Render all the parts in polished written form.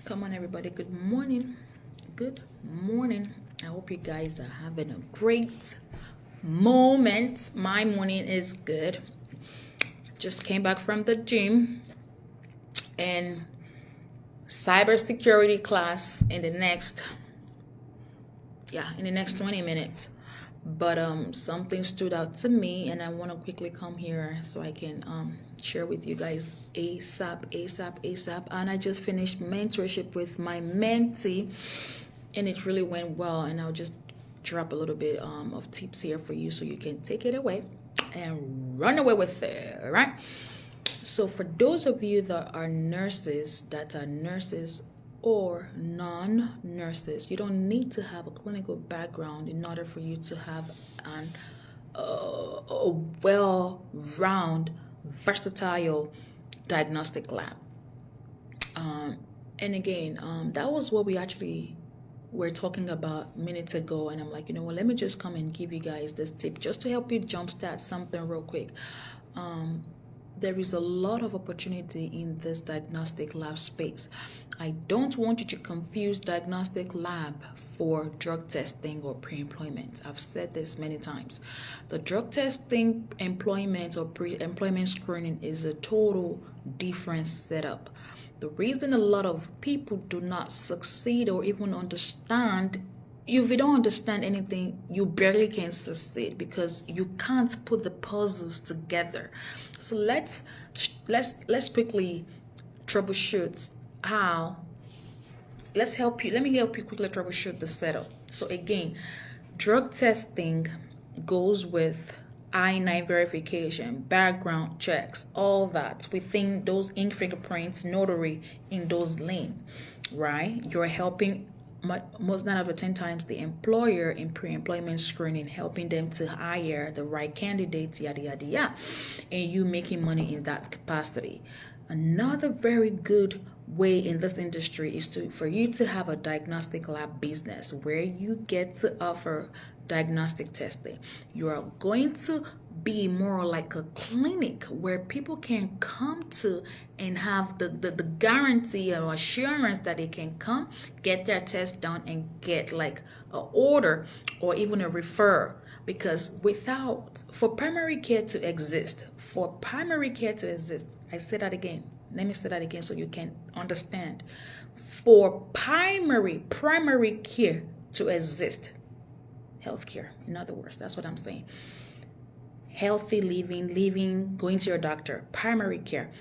Come on, everybody. Good morning. Good morning. I hope you guys are having a great moment. My morning is good. Just came back from the gym and cybersecurity class in the next 20 minutes. But something stood out to me, and I want to quickly come here so I can share with you guys ASAP. And I just finished mentorship with my mentee, and it really went well. And I'll just drop a little bit of tips here for you so you can take it away and run away with it. All right. So for those of you that are nurses, or non-nurses, you don't need to have a clinical background in order for you to have a well-rounded, versatile diagnostic lab. And again, that was what we actually were talking about minutes ago, and I'm like, you know what, let me just come and give you guys this tip just to help you jumpstart something real quick. There is a lot of opportunity in this diagnostic lab space. I don't want you to confuse diagnostic lab for drug testing or pre-employment. I've said this many times. The drug testing, employment, or pre-employment screening is a total different setup. The reason a lot of people do not succeed or even understand, if you don't understand anything, you barely can succeed because you can't put the puzzles together. So let's quickly troubleshoot how. Let me help you quickly troubleshoot the setup. So again, drug testing goes with I-9 verification, background checks, all that within those ink fingerprints, notary in those lanes, right? You're helping most 9 out of 10 times the employer in pre-employment screening, helping them to hire the right candidates, yada yada yada, and you making money in that capacity. Another very good way in this industry is for you to have a diagnostic lab business where you get to offer diagnostic testing. You are going to be more like a clinic where people can come to and have the guarantee or assurance that they can come, get their test done, and get like an order or even a referral. Because for primary care to exist, I say that again. Let me say that again so you can understand. For primary care to exist, healthcare, in other words, that's what I'm saying. Healthy living, going to your doctor, primary care,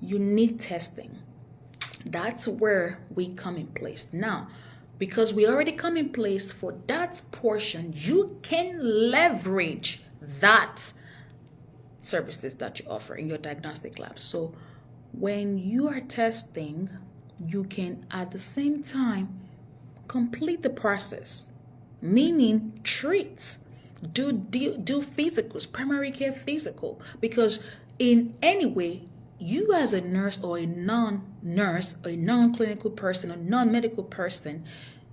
you need testing. That's where we come in place. Now, because we already come in place for that portion, you can leverage that services that you offer in your diagnostic lab. So when you are testing, you can at the same time complete the process, meaning treat, do physicals, primary care physical, because in any way, you as a nurse or a non-nurse, a non-clinical person, a non-medical person,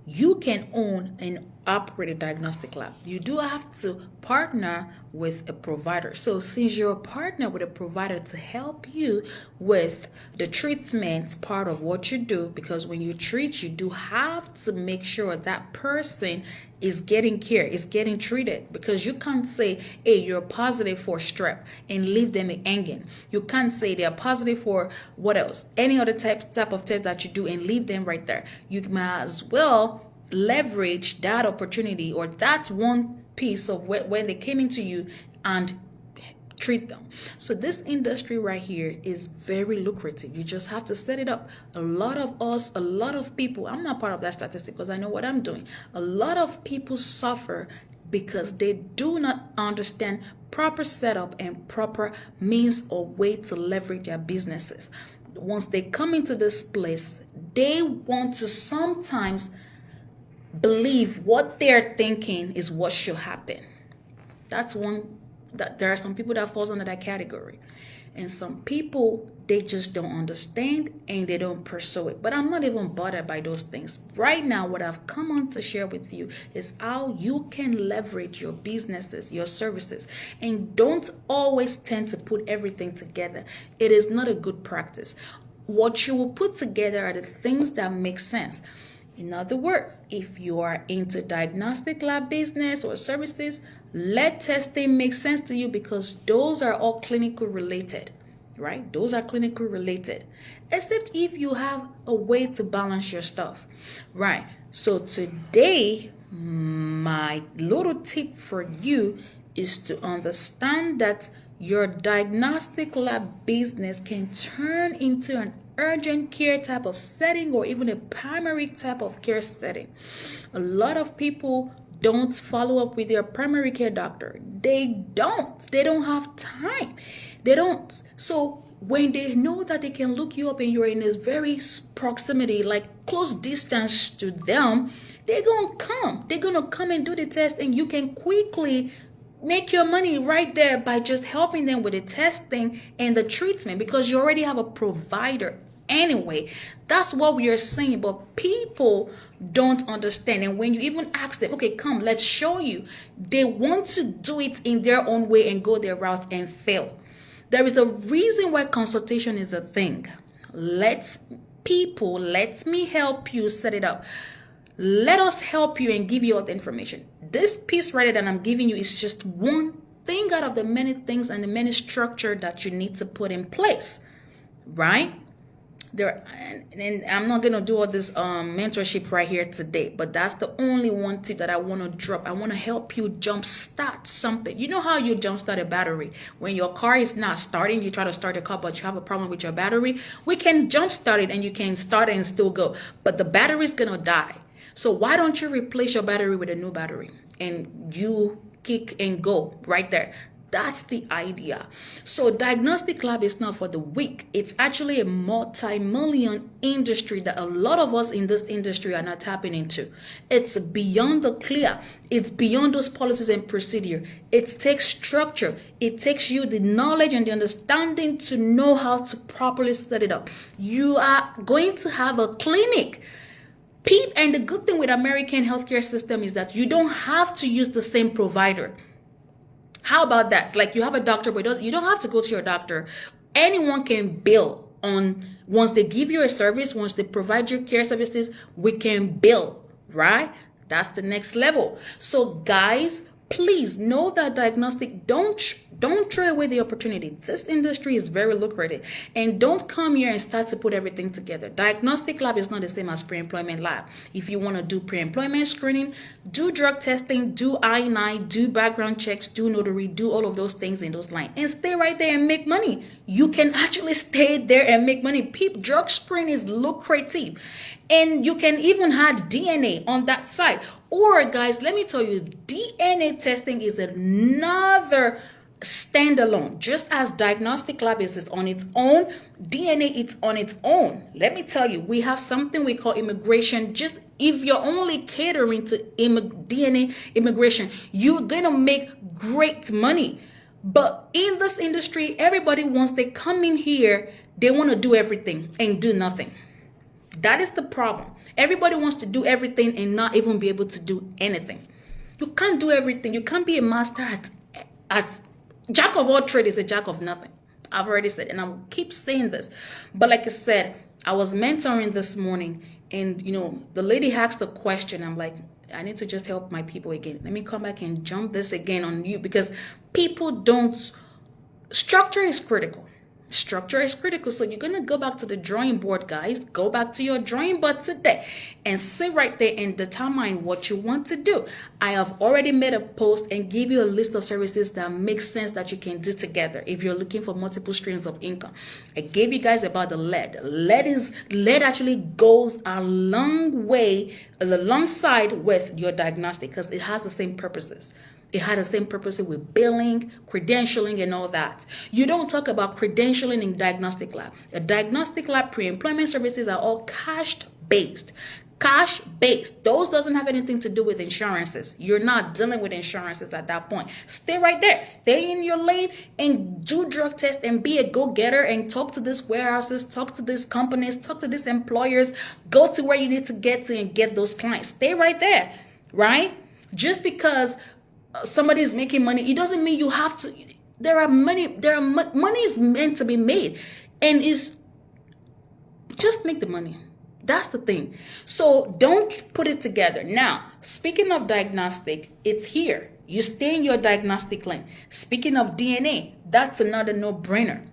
you can own and operate a diagnostic lab. You do have to partner with a provider. So since you're a partner with a provider to help you with the treatment part of what you do, because when you treat, you do have to make sure that person is getting care, is getting treated, because you can't say, hey, you're positive for strep and leave them hanging. You can't say they're positive for what else, any other type of test that you do, and leave them right there. You might as well leverage that opportunity or that one piece of when they came into you and treat them. So this industry right here is very lucrative. You just have to set it up. A lot of people, I'm not part of that statistic because I know what I'm doing. A lot of people suffer because they do not understand proper setup and proper means or way to leverage their businesses. Once they come into this place, they want to sometimes believe what they're thinking is what should happen. That's one. That there are some people that falls under that category, and some people, they just don't understand and they don't pursue it. But I'm not even bothered by those things right now. What I've come on to share with you is how you can leverage your businesses, your services, and don't always tend to put everything together. It is not a good practice. what you will put together are the things that make sense. In other words, if you are into diagnostic lab business or services, let testing make sense to you because those are all clinical related, right? Those are clinical related, except if you have a way to balance your stuff, right? So today, my little tip for you is to understand that your diagnostic lab business can turn into an urgent care type of setting or even a primary type of care setting. A lot of people don't follow up with their primary care doctor. They don't have time. They don't. So when they know that they can look you up and you're in this very proximity, like close distance to them, they're gonna come and do the test, and you can quickly make your money right there by just helping them with the testing and the treatment because you already have a provider anyway. That's what we are saying, but people don't understand. And when you even ask them, okay, come, let's show you, they want to do it in their own way and go their route and fail. There is a reason why consultation is a thing. Let me help you set it up. Let us help you and give you all the information. This piece right here that I'm giving you is just one thing out of the many things and the many structure that you need to put in place, right? And I'm not gonna do all this mentorship right here today, but that's the only one tip that I want to drop. I want to help you jumpstart something. You know how you jumpstart a battery? When your car is not starting, you try to start your car, but you have a problem with your battery. We can jumpstart it and you can start it and still go, but the battery is gonna die. So why don't you replace your battery with a new battery and you kick and go right there? That's the idea. So diagnostic lab is not for the weak. It's actually a multi-million industry that a lot of us in this industry are not tapping into. It's beyond the clear. It's beyond those policies and procedure. It takes structure. It takes you the knowledge and the understanding to know how to properly set it up. You are going to have a clinic. And the good thing with American healthcare system is that you don't have to use the same provider. How about that? Like you have a doctor, but you don't have to go to your doctor. Anyone can bill on, once they give you a service, once they provide you care services, we can bill, right? That's the next level. So guys, please know that diagnostic, don't throw away the opportunity. This industry is very lucrative, and don't come here and start to put everything together. Diagnostic lab is not the same as pre-employment lab. If you want to do pre-employment screening, do drug testing, do I-9, do background checks, do notary, do all of those things in those lines, and stay right there and make money. You can actually stay there and make money. Drug screen is lucrative. And you can even add DNA on that side. Or guys, let me tell you, DNA testing is another standalone. Just as diagnostic lab is on its own, DNA is on its own. Let me tell you, we have something we call immigration. Just if you're only catering to DNA immigration, you're gonna make great money. But in this industry, everybody, once they come in here, they want to do everything and do nothing. That is the problem. Everybody wants to do everything and not even be able to do anything. You can't do everything. You can't be a master at jack of all trades is a jack of nothing. I've already said, and I'll keep saying this. But like I said, I was mentoring this morning, and the lady asked a question. I'm like, I need to just help my people again. Let me come back and jump this again on you, because people don't. Structure is critical. Structure is critical. So you're going to go back to the drawing board, guys. Go back to your drawing board today and sit right there and determine what you want to do. I have already made a post and give you a list of services that make sense that you can do together if you're looking for multiple streams of income. I gave you guys about the lead. Lead actually goes a long way alongside with your diagnostic because it has the same purposes. It had the same purpose with billing, credentialing, and all that. You don't talk about credentialing in diagnostic lab. A diagnostic lab pre-employment services are all cash-based. Cash-based. Those doesn't have anything to do with insurances. You're not dealing with insurances at that point. Stay right there. Stay in your lane and do drug tests and be a go-getter and talk to these warehouses, talk to these companies, talk to these employers. Go to where you need to get to and get those clients. Stay right there, right? Just because somebody is making money, it doesn't mean you have to. Money is meant to be made, and is Just make the money. That's the thing. So don't put it together. Now, speaking of diagnostic, it's here. You stay in your diagnostic lane. Speaking of DNA, that's another no-brainer.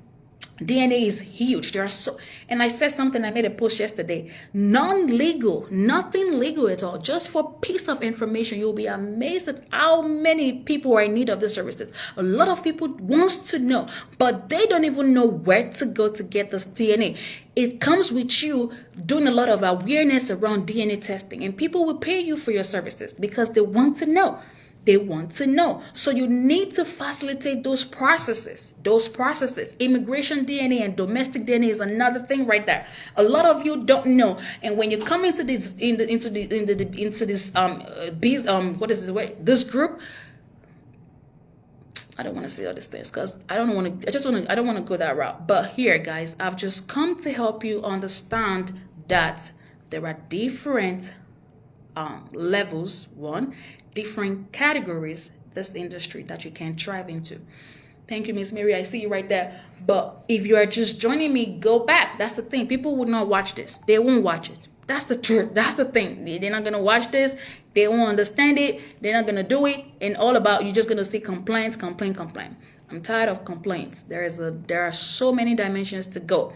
DNA is huge. There are and I said something, I made a post yesterday. Non-legal, nothing legal at all. Just for piece of information, you'll be amazed at how many people are in need of the services. A lot of people wants to know, but they don't even know where to go to get this DNA. It comes with you doing a lot of awareness around DNA testing, and people will pay you for your services because they want to know. They want to know. So you need to facilitate those processes. Immigration DNA and domestic DNA is another thing right there. A lot of you don't know. And when you come into this this group, I don't want to say all these things because I don't want to go that route. But here, guys, I've just come to help you understand that there are different levels, different categories, this industry that you can thrive into. Thank you, Miss Mary. I see you right there. But if you are just joining me, go back. That's the thing. People would not watch this. They won't watch it. That's the truth. That's the thing. They're not going to watch this. They won't understand it. They're not going to do it. And all about, you're just going to see complaints, complaint. I'm tired of complaints. There are so many dimensions to go.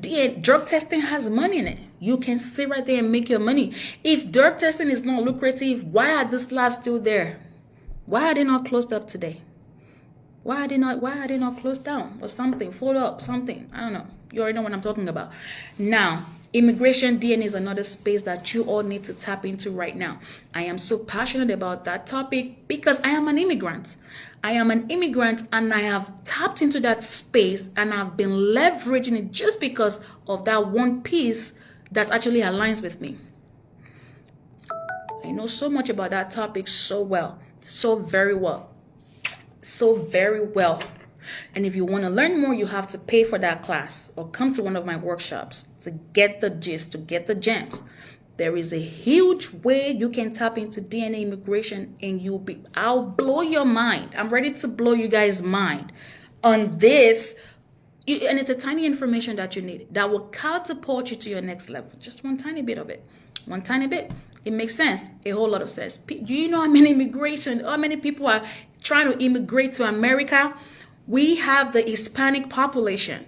Drug testing has money in it. You can sit right there and make your money. If drug testing is not lucrative, why are these labs still there? Why are they not closed up today? Why are they not closed down or something? Follow up something. I don't know. You already know what I'm talking about. Now, immigration DNA is another space that you all need to tap into right now. I am so passionate about that topic because I am an immigrant. And I have tapped into that space and I've been leveraging it just because of that one piece that actually aligns with me. I know so much about that topic so well, so very well. And if you want to learn more, you have to pay for that class or come to one of my workshops to get the gist, to get the gems. There is a huge way you can tap into DNA immigration and I'll blow your mind. I'm ready to blow you guys' mind on this. And it's a tiny information that you need that will catapult you to your next level. Just one tiny bit of it. One tiny bit. It makes sense. A whole lot of sense. Do you know how many people are trying to immigrate to America? We have the Hispanic population.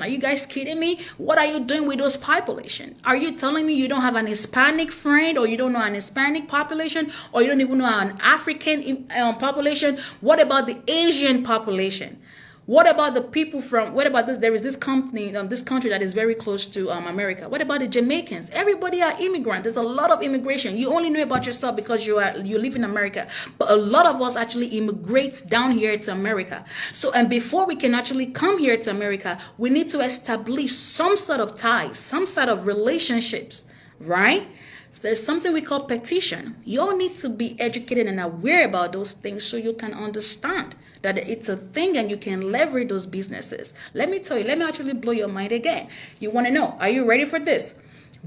Are you guys kidding me? What are you doing with those population? Are you telling me you don't have an Hispanic friend, or you don't know an Hispanic population, or you don't even know an African population? What about the Asian population? What about the people there is this company, this country that is very close to America. What about the Jamaicans? Everybody are immigrants. There's a lot of immigration. You only know about yourself because you live in America. But a lot of us actually immigrate down here to America. So, and before we can actually come here to America, we need to establish some sort of ties, some sort of relationships, right? So there's something we call petition. You all need to be educated and aware about those things so you can understand that it's a thing and you can leverage those businesses. Let me tell you, let me actually blow your mind again. You want to know, are you ready for this?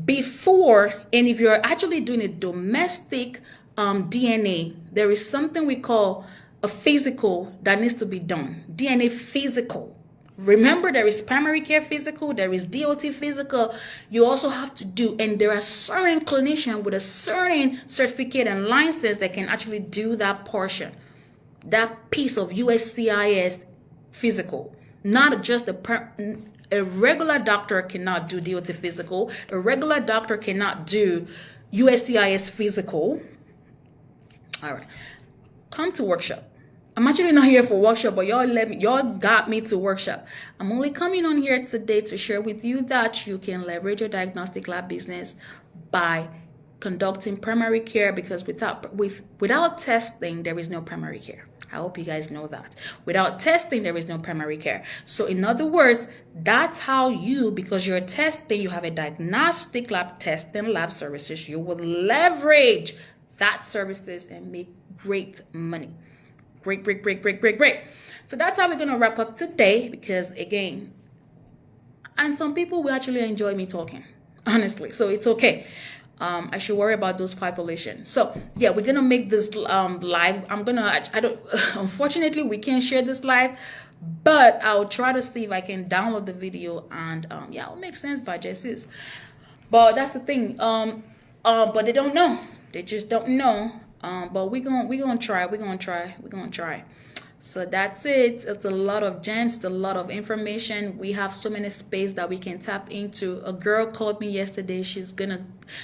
If you're actually doing a domestic DNA, there is something we call a physical that needs to be done. DNA physical. Remember, there is primary care physical, there is DOT physical. You also have to do, and there are certain clinicians with a certain certificate and license that can actually do that portion, that piece of USCIS physical. Not just a regular doctor cannot do DOT physical. A regular doctor cannot do USCIS physical. All right, come to workshop. I'm actually not here for workshop, but y'all got me to workshop. I'm only coming on here today to share with you that you can leverage your diagnostic lab business by conducting primary care, because without testing, there is no primary care. I hope you guys know that. Without testing, there is no primary care. So in other words, that's how because you're testing, you have a diagnostic lab testing lab services, you will leverage that services and make great money. Great. So that's how we're going to wrap up today, because again, and some people will actually enjoy me talking, honestly. So it's okay. I should worry about those populations. So yeah, we're going to make this live. Unfortunately, we can't share this live, But I'll try to see if I can download the video and yeah, it'll make sense by Jesus. But that's the thing. But they don't know. They just don't know. But we're gonna try. So that's it. It's a lot of gems, it's a lot of information. We have so many space that we can tap into. A girl called me yesterday. She's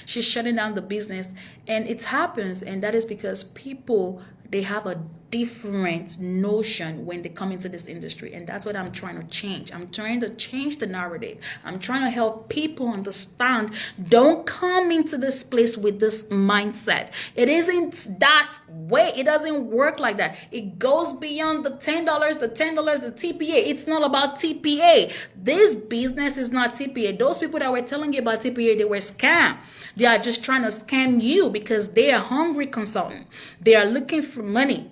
shutting down the business, and it happens, and that is because people, they have a different notion when they come into this industry, and that's what I'm trying to change. I'm trying to change the narrative. I'm trying to help people understand. Don't come into this place with this mindset. It isn't that way. It doesn't work like that. It goes beyond the $10, the TPA. It's not about TPA. This business is not TPA. Those people that were telling you about TPA, they were scam. They are just trying to scam you because they are hungry consultant. They are looking for money.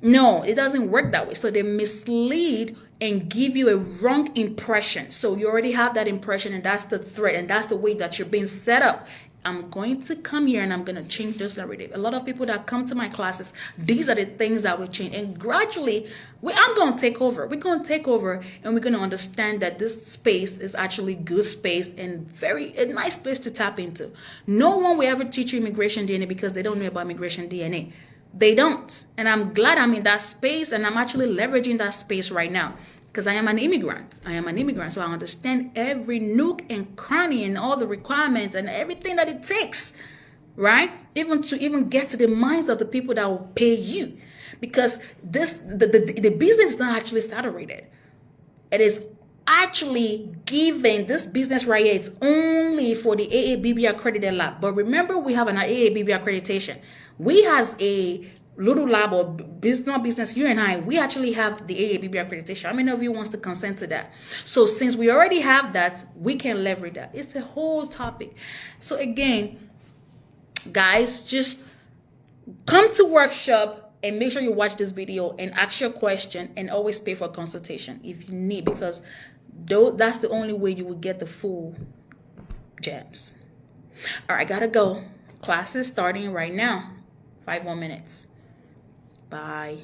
No, it doesn't work that way. So they mislead and give you a wrong impression. So you already have that impression, and that's the threat, and that's the way that you're being set up. I'm going to come here and I'm going to change this narrative. A lot of people that come to my classes, these are the things that will change. And gradually, I'm going to take over. We're going to take over, and we're going to understand that this space is actually good space and a nice place to tap into. No one will ever teach you immigration DNA because they don't know about immigration DNA. They don't. And I'm glad I'm in that space, and I'm actually leveraging that space right now because I am an immigrant. So I understand every nook and cranny and all the requirements and everything that it takes, right? Even to get to the minds of the people that will pay you, because the business is not actually saturated. It is actually given. This business right here, it's only for the AABB accredited lab. But remember, we have an AABB accreditation. We has a little lab or business, you and I, we actually have the AABB accreditation. How many of you wants to consent to that? So since we already have that, we can leverage that. It's a whole topic. So again, guys, just come to workshop and make sure you watch this video and ask your question, and always pay for consultation if you need, because that's the only way you will get the full gems. All right, gotta go. Class is starting right now. 5 more minutes. Bye.